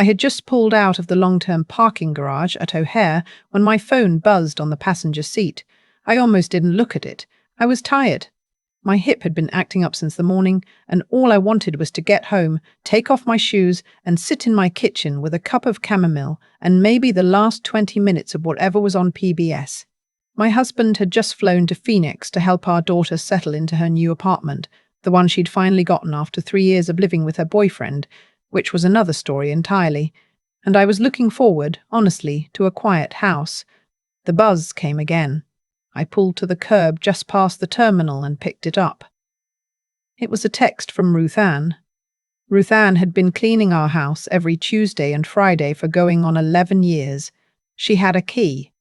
I had just pulled out of the long-term parking garage at O'Hare when my phone buzzed on the passenger seat. I almost didn't look at it. I was tired. My hip had been acting up since the morning, and all I wanted was to get home, take off my shoes, and sit in my kitchen with a cup of chamomile and maybe the last 20 minutes of whatever was on PBS. My husband had just flown to Phoenix to help our daughter settle into her new apartment, the one she'd finally gotten after 3 years of living with her boyfriend, which was another story entirely, and I was looking forward, honestly, to a quiet house. The buzz came again. I pulled to the curb just past the terminal and picked it up. It was a text from Ruth Ann. Ruth Ann had been cleaning our house every Tuesday and Friday for going on 11 years. She had a key.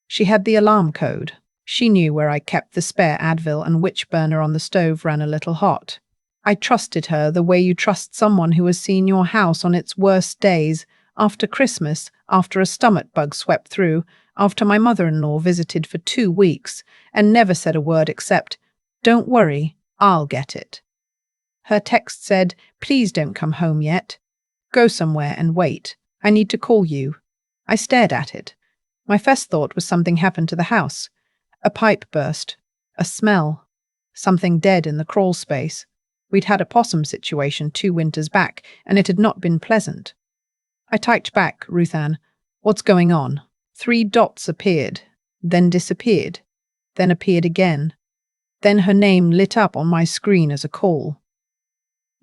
She had the alarm code. She knew where I kept the spare Advil and which burner on the stove ran a little hot. I trusted her the way you trust someone who has seen your house on its worst days, after Christmas, after a stomach bug swept through, after my mother-in-law visited for 2 weeks and never said a word except, "Don't worry, I'll get it." Her text said, "Please don't come home yet. Go somewhere and wait. I need to call you." I stared at it. My first thought was something happened to the house. A pipe burst. A smell. Something dead in the crawl space. We'd had a possum situation 2 winters back, and it had not been pleasant. I typed back, "Ruth Ann, what's going on?" 3 dots appeared, then disappeared, then appeared again. Then her name lit up on my screen as a call.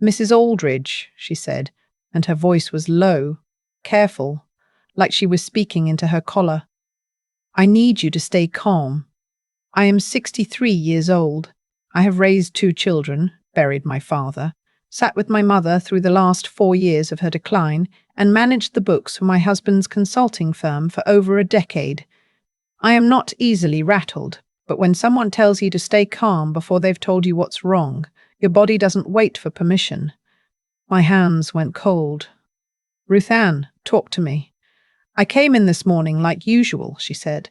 "Mrs. Aldridge," she said, and her voice was low, careful, like she was speaking into her collar. "I need you to stay calm. I am 63 years old. I have raised 2 children, buried my father, sat with my mother through the last 4 years of her decline, and managed the books for my husband's consulting firm for over a decade. I am not easily rattled, but when someone tells you to stay calm before they've told you what's wrong, your body doesn't wait for permission." My hands went cold. "Ruth Ann, talk to me." "I came in this morning like usual," she said,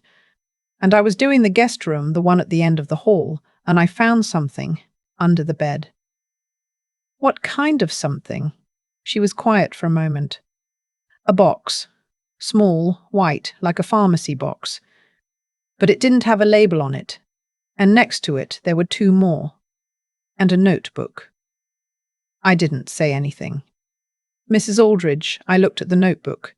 "and I was doing the guest room, the one at the end of the hall, and I found something under the bed." "What kind of something?" She was quiet for a moment. "A box. Small, white, like a pharmacy box. But it didn't have a label on it. And next to it there were 2 more. And a notebook." I didn't say anything. "Mrs. Aldridge," I looked at the notebook.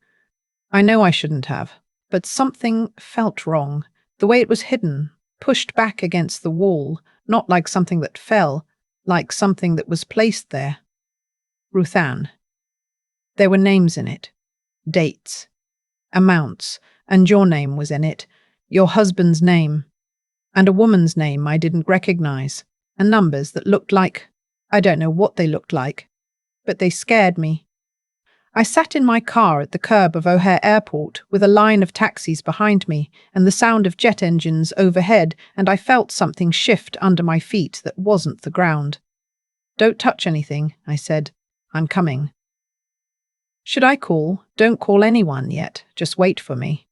I know I shouldn't have, but something felt wrong. The way it was hidden, pushed back against the wall, not like something that fell, like something that was placed there. "Ruth Ann." There were names in it. Dates. Amounts. And your name was in it. Your husband's name. And a woman's name I didn't recognize. And numbers that looked like... I don't know what they looked like. But they scared me. I sat in my car at the curb of O'Hare Airport with a line of taxis behind me and the sound of jet engines overhead, and I felt something shift under my feet that wasn't the ground. "Don't touch anything," I said. "I'm coming." "Should I call?" "Don't call anyone yet. Just wait for me."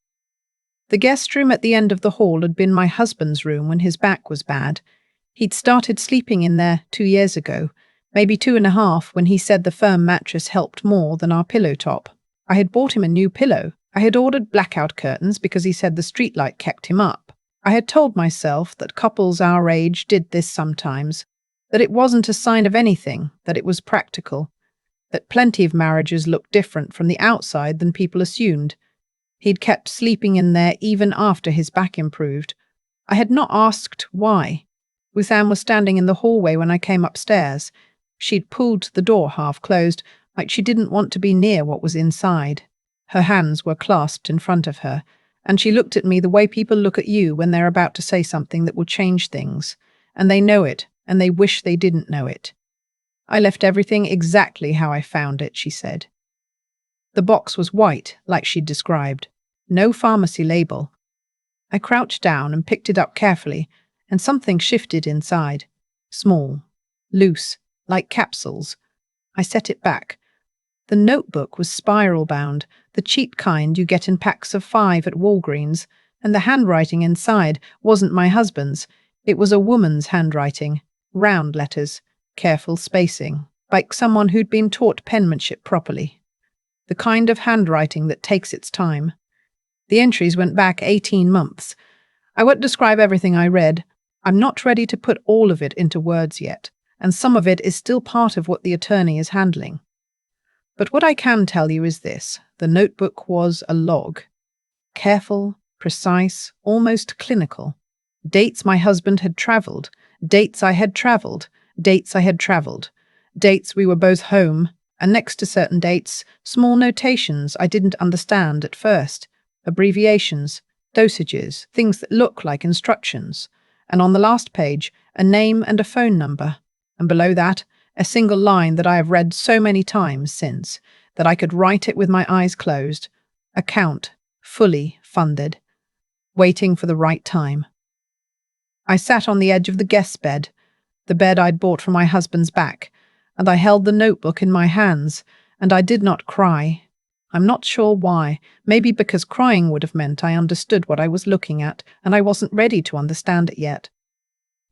The guest room at the end of the hall had been my husband's room when his back was bad. He'd started sleeping in there 2 years ago, maybe 2.5, when he said the firm mattress helped more than our pillow top. I had bought him a new pillow. I had ordered blackout curtains because he said the streetlight kept him up. I had told myself that couples our age did this sometimes, that it wasn't a sign of anything, that it was practical, that plenty of marriages looked different from the outside than people assumed. He'd kept sleeping in there even after his back improved. I had not asked why. Ruth Ann was standing in the hallway when I came upstairs. She'd pulled the door half closed, like she didn't want to be near what was inside. Her hands were clasped in front of her, and she looked at me the way people look at you when they're about to say something that will change things, and they know it, and they wish they didn't know it. "I left everything exactly how I found it," she said. The box was white, like she'd described. No pharmacy label. I crouched down and picked it up carefully, and something shifted inside. Small. Loose. Like capsules. I set it back. The notebook was spiral-bound, the cheap kind you get in packs of 5 at Walgreens, and the handwriting inside wasn't my husband's. It was a woman's handwriting. Round letters. Careful spacing. Like someone who'd been taught penmanship properly. the kind of handwriting that takes its time. The entries went back 18 months. I won't describe everything I read. I'm not ready to put all of it into words yet, and some of it is still part of what the attorney is handling. But what I can tell you is this: the notebook was a log. Careful, precise, almost clinical. Dates my husband had travelled, dates I had travelled, dates I had travelled, dates we were both home, and next to certain dates, small notations I didn't understand at first, abbreviations, dosages, things that look like instructions, and on the last page, a name and a phone number, and below that, a single line that I have read so many times since that I could write it with my eyes closed: account, fully funded, waiting for the right time. I sat on the edge of the guest's bed, the bed I'd bought for my husband's back, and I held the notebook in my hands, and I did not cry. I'm not sure why. Maybe because crying would have meant I understood what I was looking at, and I wasn't ready to understand it yet.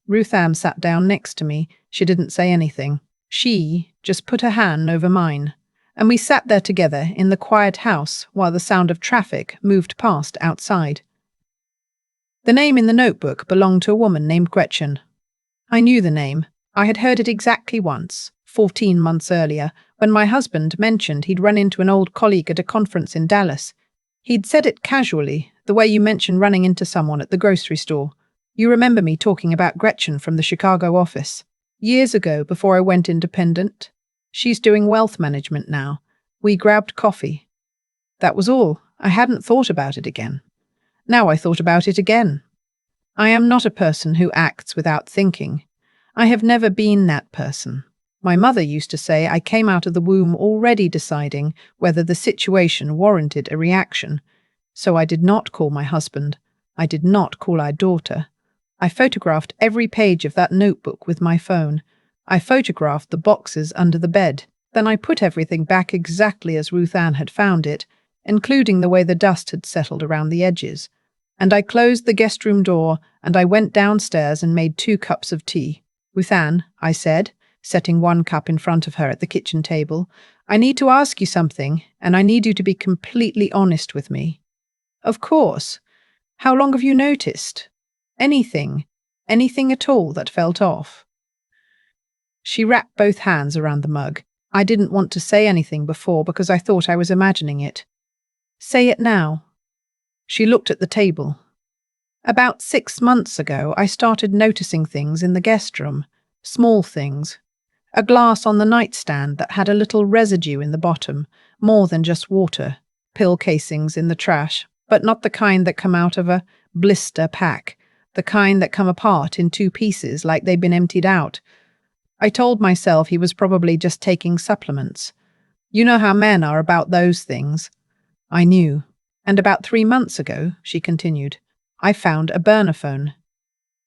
Ruth Ann sat down next to me. She didn't say anything. She just put her hand over mine, and we sat there together in the quiet house while the sound of traffic moved past outside. The name in the notebook belonged to a woman named Gretchen. I knew the name. I had heard it exactly once, 14 months earlier, when my husband mentioned he'd run into an old colleague at a conference in Dallas. He'd said it casually, the way you mention running into someone at the grocery store. You remember me talking about Gretchen from the Chicago office. Years ago, before I went independent. She's doing wealth management now. We grabbed coffee. That was all. I hadn't thought about it again. Now I thought about it again. I am not a person who acts without thinking. I have never been that person. My mother used to say I came out of the womb already deciding whether the situation warranted a reaction. So I did not call my husband. I did not call our daughter. I photographed every page of that notebook with my phone. I photographed the boxes under the bed. Then I put everything back exactly as Ruth Ann had found it, including the way the dust had settled around the edges. And I closed the guest room door, and I went downstairs and made 2 cups of tea. Ruth Ann, I said, setting 1 cup in front of her at the kitchen table, I need to ask you something, and I need you to be completely honest with me. Of course. How long have you noticed? Anything at all that felt off? She wrapped both hands around the mug. I didn't want to say anything before because I thought I was imagining it. Say it now. She looked at the table. About 6 months ago, I started noticing things in the guest room. Small things. A glass on the nightstand that had a little residue in the bottom, more than just water. Pill casings in the trash, but not the kind that come out of a blister pack. The kind that come apart in 2 pieces like they'd been emptied out. I told myself he was probably just taking supplements. You know how men are about those things. I knew. And about 3 months ago, she continued, I found a burner phone.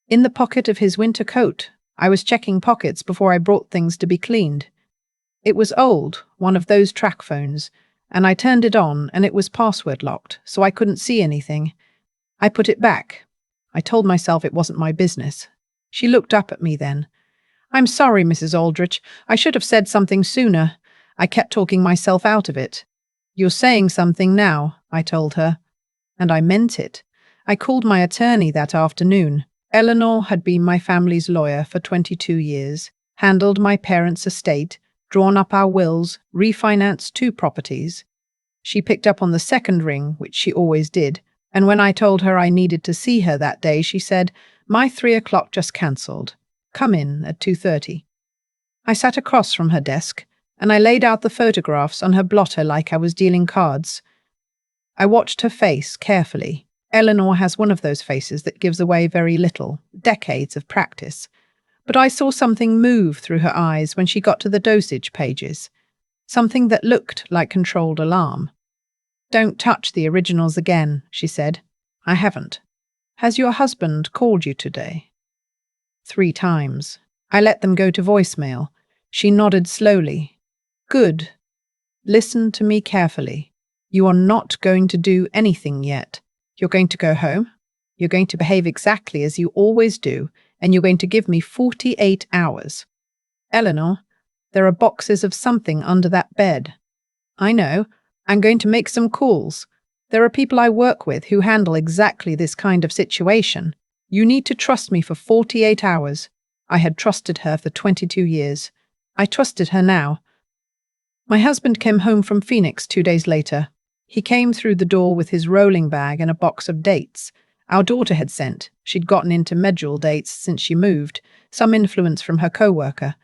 In the pocket of his winter coat. I was checking pockets before I brought things to be cleaned. It was old, one of those track phones, and I turned it on and it was password locked, so I couldn't see anything. I put it back. I told myself it wasn't my business. She looked up at me then. I'm sorry, Mrs. Aldrich. I should have said something sooner. I kept talking myself out of it. You're saying something now, I told her. And I meant it. I called my attorney that afternoon. Eleanor had been my family's lawyer for 22 years, handled my parents' estate, drawn up our wills, refinanced 2 properties. She picked up on the second ring, which she always did, and when I told her I needed to see her that day, she said, my 3 o'clock just cancelled. Come in at 2:30. I sat across from her desk, and I laid out the photographs on her blotter like I was dealing cards. I watched her face carefully. Eleanor has one of those faces that gives away very little, decades of practice. But I saw something move through her eyes when she got to the dosage pages. Something that looked like controlled alarm. Don't touch the originals again, she said. I haven't. Has your husband called you today? 3 times. I let them go to voicemail. She nodded slowly. Good. Listen to me carefully. You are not going to do anything yet. You're going to go home. You're going to behave exactly as you always do, and you're going to give me 48 hours. Eleanor, there are boxes of something under that bed. I know. I'm going to make some calls. There are people I work with who handle exactly this kind of situation. You need to trust me for 48 hours. I had trusted her for 22 years. I trusted her now. My husband came home from Phoenix 2 days later. He came through the door with his rolling bag and a box of dates. Our daughter had sent. She'd gotten into medjool dates since she moved, some influence from her co-worker.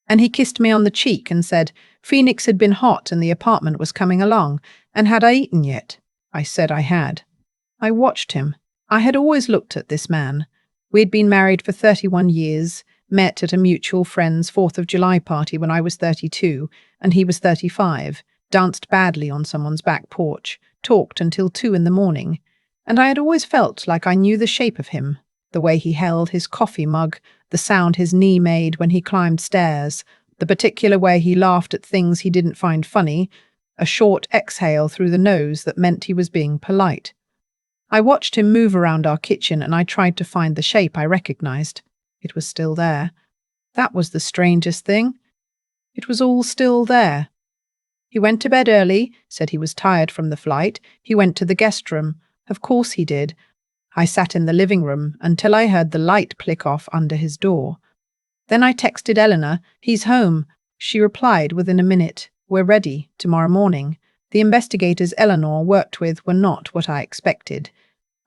And he kissed me on the cheek and said Phoenix had been hot and the apartment was coming along, and had I eaten yet? I said I had. I watched him. I had always looked at this man. We'd been married for 31 years, met at a mutual friend's 4th of July party when I was 32, and he was 35, danced badly on someone's back porch, talked until 2 in the morning, and I had always felt like I knew the shape of him, the way he held his coffee mug, the sound his knee made when he climbed stairs, the particular way he laughed at things he didn't find funny, a short exhale through the nose that meant he was being polite. I watched him move around our kitchen and I tried to find the shape I recognized. It was still there. That was the strangest thing. It was all still there. He went to bed early, said he was tired from the flight. He went to the guest room. Of course he did. I sat in the living room until I heard the light click off under his door. Then I texted Eleanor, "He's home." She replied within a minute, "We're ready, tomorrow morning." The investigators Eleanor worked with were not what I expected.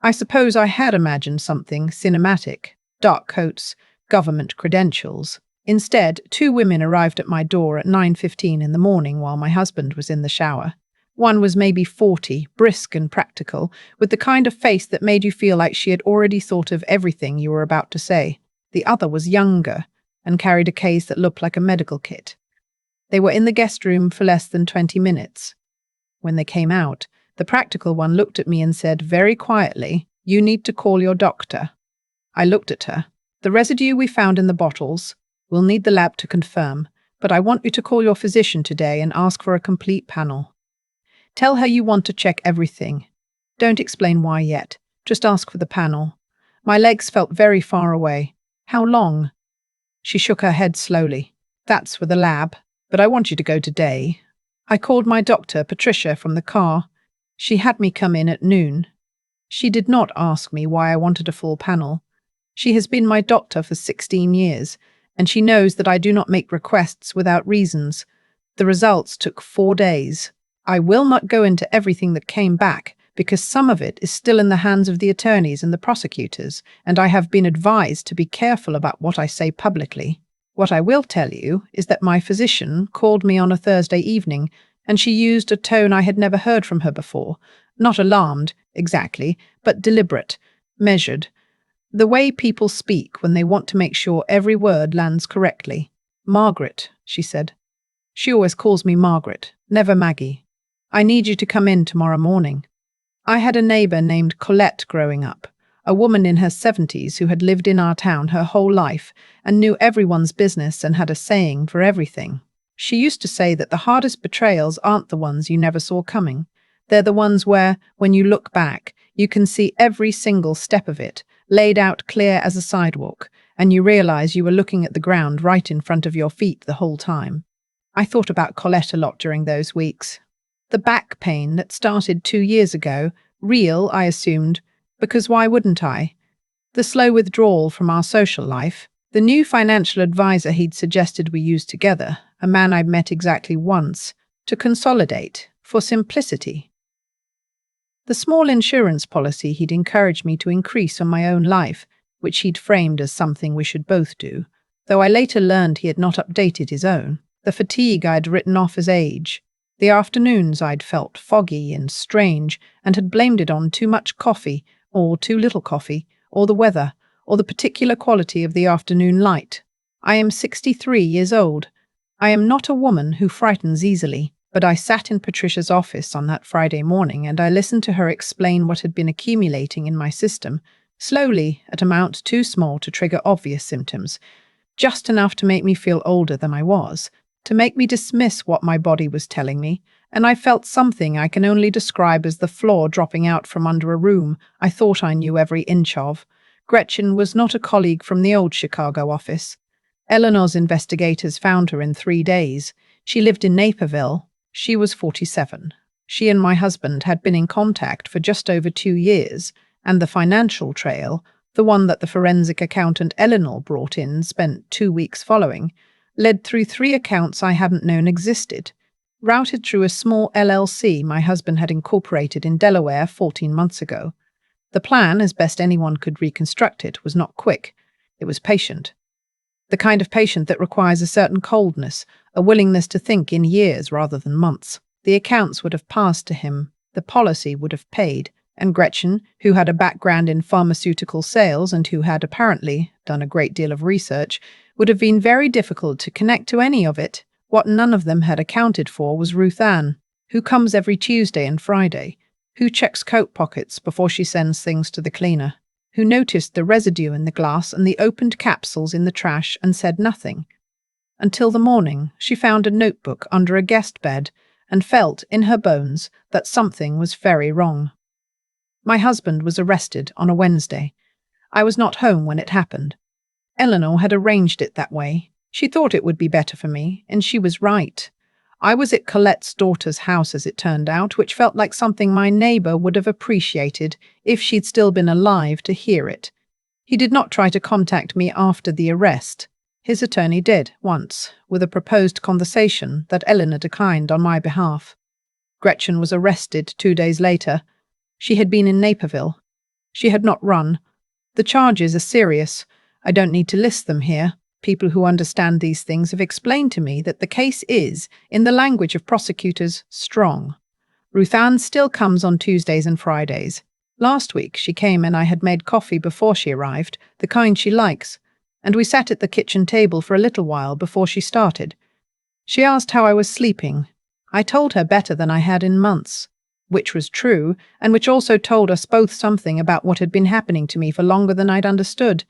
I suppose I had imagined something cinematic, dark coats, government credentials. Instead, 2 women arrived at my door at 9:15 in the morning while my husband was in the shower. One was maybe 40, brisk and practical, with the kind of face that made you feel like she had already thought of everything you were about to say. The other was younger and carried a case that looked like a medical kit. They were in the guest room for less than 20 minutes. When they came out, the practical one looked at me and said very quietly, "You need to call your doctor." I looked at her. "The residue we found in the bottles, we'll need the lab to confirm, but I want you to call your physician today and ask for a complete panel. Tell her you want to check everything. Don't explain why yet. Just ask for the panel." My legs felt very far away. "How long?" She shook her head slowly. "That's for the lab, but I want you to go today." I called my doctor, Patricia, from the car. She had me come in at noon. She did not ask me why I wanted a full panel. She has been my doctor for 16 years, and she knows that I do not make requests without reasons. The results took 4 days. I will not go into everything that came back, because some of it is still in the hands of the attorneys and the prosecutors, and I have been advised to be careful about what I say publicly. What I will tell you is that my physician called me on a Thursday evening, and she used a tone I had never heard from her before. Not alarmed, exactly, but deliberate, measured. The way people speak when they want to make sure every word lands correctly. "Margaret," she said. She always calls me Margaret, never Maggie. "I need you to come in tomorrow morning." I had a neighbour named Colette growing up, a woman in her 70s who had lived in our town her whole life and knew everyone's business and had a saying for everything. She used to say that the hardest betrayals aren't the ones you never saw coming. They're the ones where, when you look back, you can see every single step of it, laid out clear as a sidewalk, and you realize you were looking at the ground right in front of your feet the whole time. I thought about Colette a lot during those weeks. The back pain that started 2 years ago, real, I assumed, because why wouldn't I? The slow withdrawal from our social life, the new financial advisor he'd suggested we use together, a man I'd met exactly once, to consolidate, for simplicity. The small insurance policy he'd encouraged me to increase on my own life, which he'd framed as something we should both do, though I later learned he had not updated his own. The fatigue I'd written off as age, the afternoons I'd felt foggy and strange and had blamed it on too much coffee, or too little coffee, or the weather, or the particular quality of the afternoon light. I am 63 years old. I am not a woman who frightens easily, but I sat in Patricia's office on that Friday morning and I listened to her explain what had been accumulating in my system, slowly at amounts too small to trigger obvious symptoms, just enough to make me feel older than I was, to make me dismiss what my body was telling me, and I felt something I can only describe as the floor dropping out from under a room I thought I knew every inch of. Gretchen was not a colleague from the old Chicago office. Eleanor's investigators found her in 3 days. She lived in Naperville. She was 47. She and my husband had been in contact for just over 2 years, and the financial trail, the one that the forensic accountant Eleanor brought in, spent 2 weeks following, led through 3 accounts I hadn't known existed, routed through a small LLC my husband had incorporated in Delaware 14 months ago. The plan, as best anyone could reconstruct it, was not quick. It was patient. The kind of patient that requires a certain coldness, a willingness to think in years rather than months. The accounts would have passed to him, the policy would have paid, and Gretchen, who had a background in pharmaceutical sales and who had apparently done a great deal of research, would have been very difficult to connect to any of it. What none of them had accounted for was Ruth Ann, who comes every Tuesday and Friday, who checks coat pockets before she sends things to the cleaner, who noticed the residue in the glass and the opened capsules in the trash and said nothing. Until the morning, she found a notebook under a guest bed and felt in her bones that something was very wrong. My husband was arrested on a Wednesday. I was not home when it happened. Eleanor had arranged it that way. She thought it would be better for me, and she was right. I was at Colette's daughter's house, as it turned out, which felt like something my neighbour would have appreciated if she'd still been alive to hear it. He did not try to contact me after the arrest. His attorney did, once, with a proposed conversation that Eleanor declined on my behalf. Gretchen was arrested 2 days later. She had been in Naperville. She had not run. The charges are serious. I don't need to list them here. People who understand these things have explained to me that the case is, in the language of prosecutors, strong. Ruth Ann still comes on Tuesdays and Fridays. Last week she came and I had made coffee before she arrived, the kind she likes, and we sat at the kitchen table for a little while before she started. She asked how I was sleeping. I told her better than I had in months, which was true, and which also told us both something about what had been happening to me for longer than I'd understood.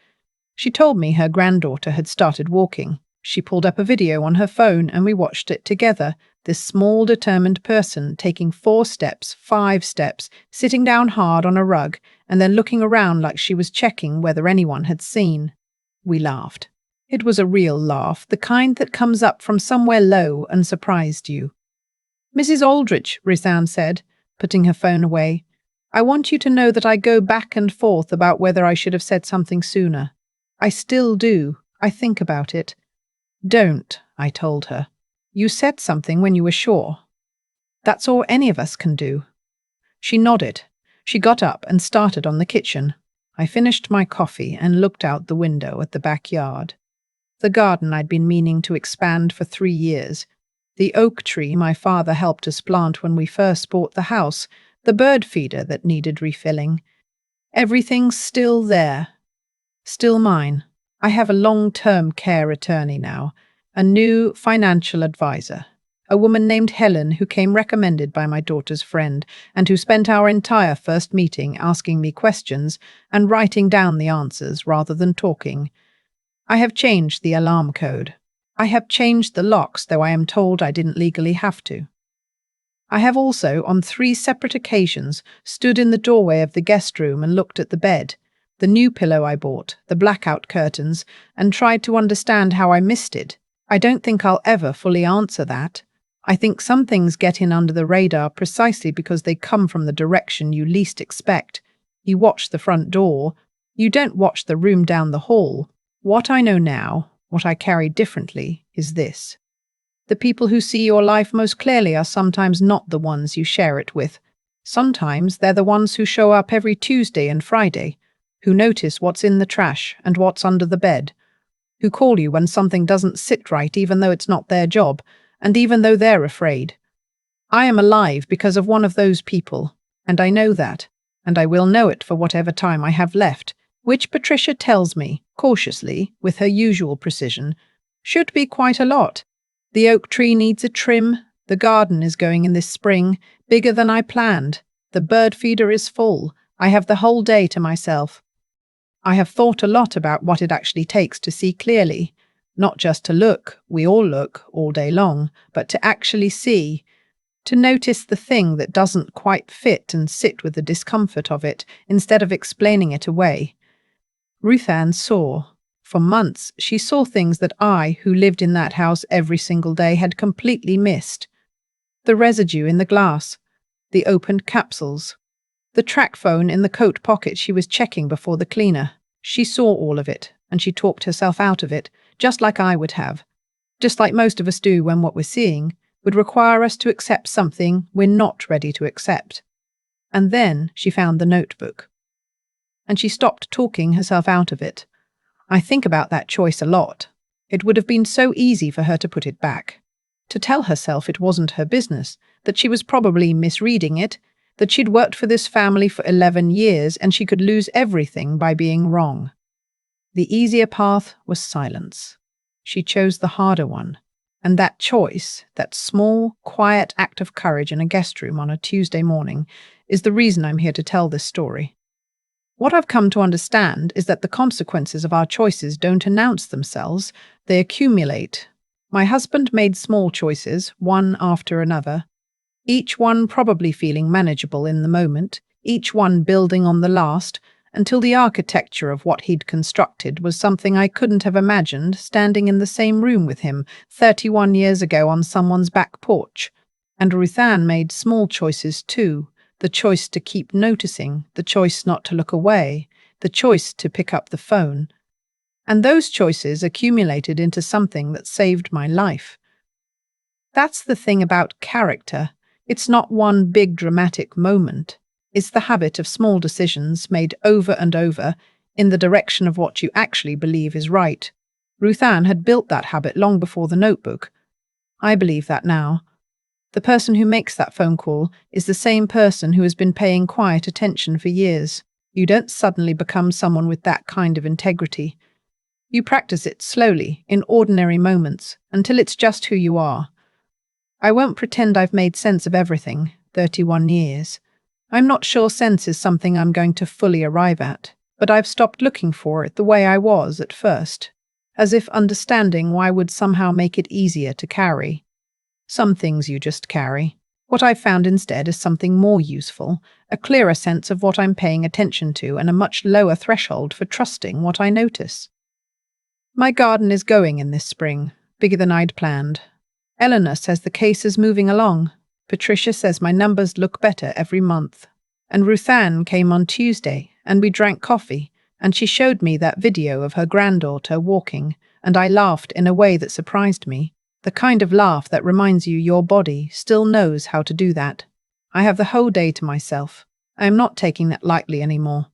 She told me her granddaughter had started walking. She pulled up a video on her phone and we watched it together, this small, determined person taking 4 steps, 5 steps, sitting down hard on a rug, and then looking around like she was checking whether anyone had seen. We laughed. It was a real laugh, the kind that comes up from somewhere low and surprised you. "Mrs. Aldrich," Ruth Ann said, putting her phone away, "I want you to know that I go back and forth about whether I should have said something sooner. I still do. I think about it." "Don't," I told her. "You said something when you were sure. That's all any of us can do." She nodded. She got up and started on the kitchen. I finished my coffee and looked out the window at the backyard. The garden I'd been meaning to expand for 3 years. The oak tree my father helped us plant when we first bought the house. The bird feeder that needed refilling. Everything's still there. Still mine. I have a long-term care attorney now, a new financial advisor, a woman named Helen who came recommended by my daughter's friend and who spent our entire first meeting asking me questions and writing down the answers rather than talking. I have changed the alarm code. I have changed the locks, though I am told I didn't legally have to. I have also, on 3 separate occasions, stood in the doorway of the guest room and looked at the bed, the new pillow I bought, the blackout curtains, and tried to understand how I missed it. I don't think I'll ever fully answer that. I think some things get in under the radar precisely because they come from the direction you least expect. You watch the front door. You don't watch the room down the hall. What I know now, what I carry differently, is this. The people who see your life most clearly are sometimes not the ones you share it with. Sometimes they're the ones who show up every Tuesday and Friday, who notice what's in the trash and what's under the bed, who call you when something doesn't sit right even though it's not their job, and even though they're afraid. I am alive because of one of those people, and I know that, and I will know it for whatever time I have left, which Patricia tells me, cautiously, with her usual precision, should be quite a lot. The oak tree needs a trim, the garden is going in this spring, bigger than I planned, the bird feeder is full, I have the whole day to myself. I have thought a lot about what it actually takes to see clearly, not just to look, we all look all day long, but to actually see, to notice the thing that doesn't quite fit and sit with the discomfort of it instead of explaining it away. Ruth Ann saw. For months, she saw things that I, who lived in that house every single day, had completely missed. The residue in the glass, the opened capsules, the track phone in the coat pocket she was checking before the cleaner. She saw all of it, and she talked herself out of it, just like I would have. Just like most of us do when what we're seeing would require us to accept something we're not ready to accept. And then she found the notebook. And she stopped talking herself out of it. I think about that choice a lot. It would have been so easy for her to put it back, to tell herself it wasn't her business, that she was probably misreading it, that she'd worked for this family for 11 years and she could lose everything by being wrong. The easier path was silence. She chose the harder one. And that choice, that small, quiet act of courage in a guest room on a Tuesday morning, is the reason I'm here to tell this story. What I've come to understand is that the consequences of our choices don't announce themselves, they accumulate. My husband made small choices, one after another, each one probably feeling manageable in the moment, each one building on the last, until the architecture of what he'd constructed was something I couldn't have imagined standing in the same room with him 31 years ago on someone's back porch. And Ruth Ann made small choices too, the choice to keep noticing, the choice not to look away, the choice to pick up the phone. And those choices accumulated into something that saved my life. That's the thing about character. It's not one big dramatic moment. It's the habit of small decisions made over and over in the direction of what you actually believe is right. Ruth Ann had built that habit long before the notebook. I believe that now. The person who makes that phone call is the same person who has been paying quiet attention for years. You don't suddenly become someone with that kind of integrity. You practice it slowly, in ordinary moments, until it's just who you are. I won't pretend I've made sense of everything, 31 years. I'm not sure sense is something I'm going to fully arrive at, but I've stopped looking for it the way I was at first, as if understanding why would somehow make it easier to carry. Some things you just carry. What I've found instead is something more useful, a clearer sense of what I'm paying attention to and a much lower threshold for trusting what I notice. My garden is going in this spring, bigger than I'd planned. Eleanor says the case is moving along. Patricia says my numbers look better every month. And Ruth Ann came on Tuesday, and we drank coffee, and she showed me that video of her granddaughter walking, and I laughed in a way that surprised me, the kind of laugh that reminds you your body still knows how to do that. I have the whole day to myself. I am not taking that lightly anymore.